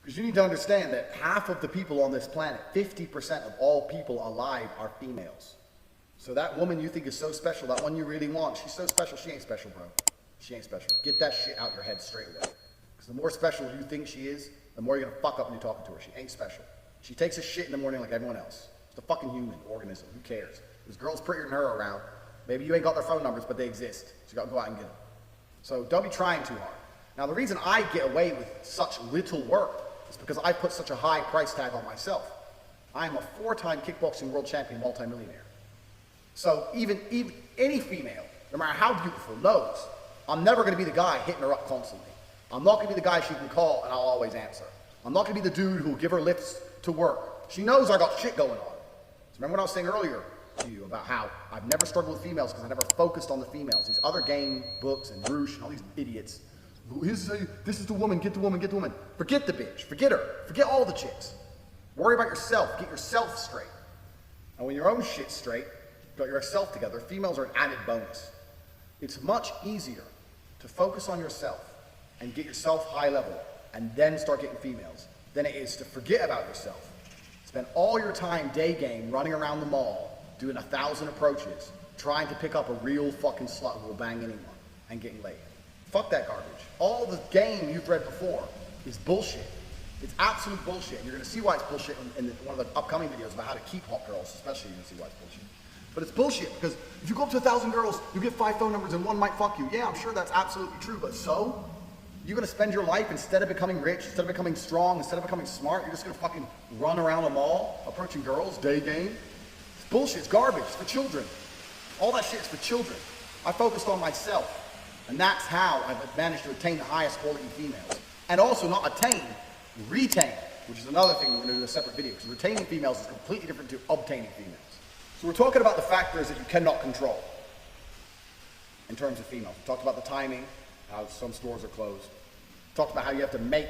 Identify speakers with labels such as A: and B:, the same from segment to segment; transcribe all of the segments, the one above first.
A: Because you need to understand that half of the people on this planet, 50% of all people alive, are females. So that woman you think is so special, that one you really want, she's so special, she ain't special, bro. She ain't special. Get that shit out your head straight away. Because the more special you think she is, the more you're gonna fuck up when you're talking to her. She ain't special. She takes a shit in the morning like everyone else. It's a fucking human organism. Who cares? There's girls prettier than her around. Maybe you ain't got their phone numbers, but they exist. So you gotta go out and get them. So don't be trying too hard. Now the reason I get away with such little work is because I put such a high price tag on myself. I am a 4-time kickboxing world champion multimillionaire. So even any female, no matter how beautiful, knows I'm never gonna be the guy hitting her up constantly. I'm not gonna be the guy she can call and I'll always answer. I'm not gonna be the dude who'll give her lifts to work. She knows I got shit going on. So remember what I was saying earlier to you about how I've never struggled with females because I never focused on the females. These other game books and Roosh and all these idiots. This is the woman, get the woman, get the woman. Forget the bitch, forget her, forget all the chicks. Worry about yourself, get yourself straight. And when your own shit's straight, got yourself together, females are an added bonus. It's much easier to focus on yourself and get yourself high level and then start getting females than it is to forget about yourself. Spend all your time day game running around the mall, doing 1,000 approaches, trying to pick up a real fucking slut who will bang anyone and getting laid. Fuck that garbage. All the game you've read before is bullshit. It's absolute bullshit. And you're gonna see why it's bullshit in one of the upcoming videos about how to keep hot girls, especially you're gonna see why it's bullshit. But it's bullshit because if you go up to 1,000 girls, you get 5 phone numbers and one might fuck you. Yeah, I'm sure that's absolutely true, but so? You're gonna spend your life, instead of becoming rich, instead of becoming strong, instead of becoming smart, you're just gonna fucking run around a mall, approaching girls, day game? It's bullshit, it's garbage, it's for children. All that shit is for children. I focused on myself, and that's how I've managed to attain the highest quality females. And also not attain, retain, which is another thing we're gonna do in a separate video, because retaining females is completely different to obtaining females. So we're talking about the factors that you cannot control in terms of females. We talked about the timing, how some stores are closed. We talked about how you have to make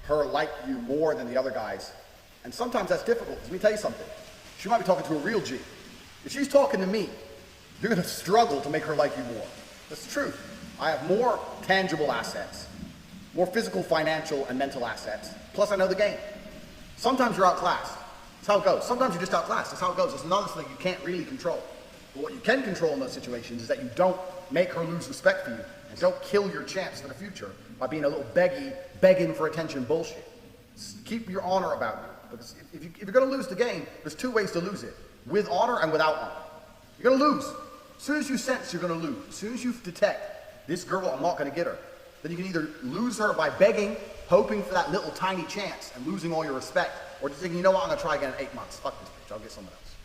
A: her like you more than the other guys. And sometimes that's difficult. Let me tell you something. She might be talking to a real G. If she's talking to me, you're gonna struggle to make her like you more. That's the truth. I have more tangible assets, more physical, financial, and mental assets. Plus I know the game. Sometimes you're outclassed. That's how it goes. Sometimes you're just outclassed. That's how it goes. It's another thing you can't really control. But what you can control in those situations is that you don't make her lose respect for you and don't kill your chance for the future by being a little begging for attention bullshit. Keep your honor about you. Because if you're going to lose the game, there's 2 ways to lose it. With honor and without honor. You're going to lose. As soon as you sense you're going to lose, as soon as you detect, this girl, I'm not going to get her, then you can either lose her by begging, hoping for that little tiny chance and losing all your respect, or just thinking, you know what, I'm going to try again in 8 months. Fuck this bitch, I'll get someone else.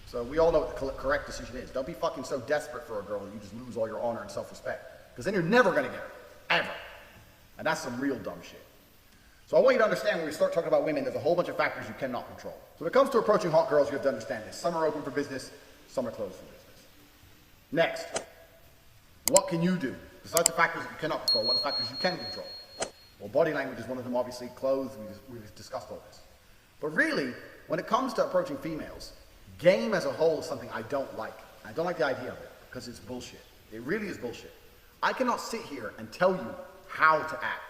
A: So we all know what the correct decision is. Don't be fucking so desperate for a girl that you just lose all your honor and self-respect. Because then you're never going to get her. Ever. And that's some real dumb shit. So I want you to understand when we start talking about women, there's a whole bunch of factors you cannot control. So when it comes to approaching hot girls, you have to understand this. Some are open for business, some are closed for business. Next, what can you do? Besides the factors that you cannot control, what are the factors you can control? Well, body language is one of them, obviously. Clothes, we've discussed all this. But really, when it comes to approaching females, game as a whole is something I don't like. I don't like the idea of it because it's bullshit. It really is bullshit. I cannot sit here and tell you how to act.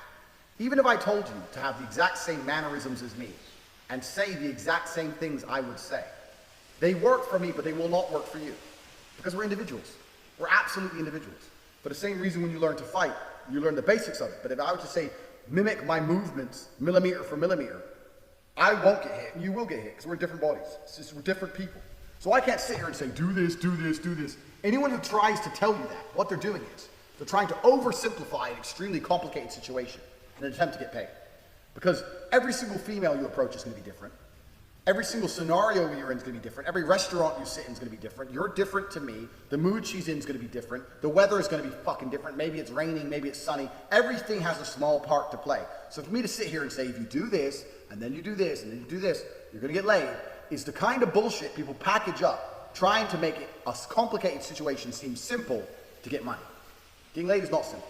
A: Even if I told you to have the exact same mannerisms as me and say the exact same things I would say, they work for me, but they will not work for you because we're individuals. We're absolutely individuals. For the same reason when you learn to fight, you learn the basics of it. But if I were to say, mimic my movements millimeter for millimeter, I won't get hit, and you will get hit, because we're different bodies. It's just, we're different people. So I can't sit here and say, do this, do this, do this. Anyone who tries to tell you that, what they're doing is, they're trying to oversimplify an extremely complicated situation in an attempt to get paid. Because every single female you approach is going to be different. Every single scenario you're in is going to be different. Every restaurant you sit in is going to be different. You're different to me. The mood she's in is going to be different. The weather is going to be fucking different. Maybe it's raining, maybe it's sunny. Everything has a small part to play. So for me to sit here and say, if you do this, and then you do this, and then you do this, you're going to get laid, is the kind of bullshit people package up, trying to make it a complicated situation seem simple to get money. Getting laid is not simple.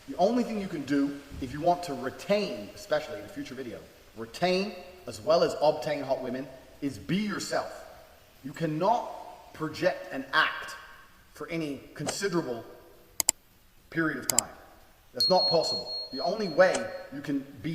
A: The only thing you can do if you want to retain, especially in a future video, retain as well as obtain hot women, is be yourself. You cannot project and act for any considerable period of time. That's not possible. The only way you can be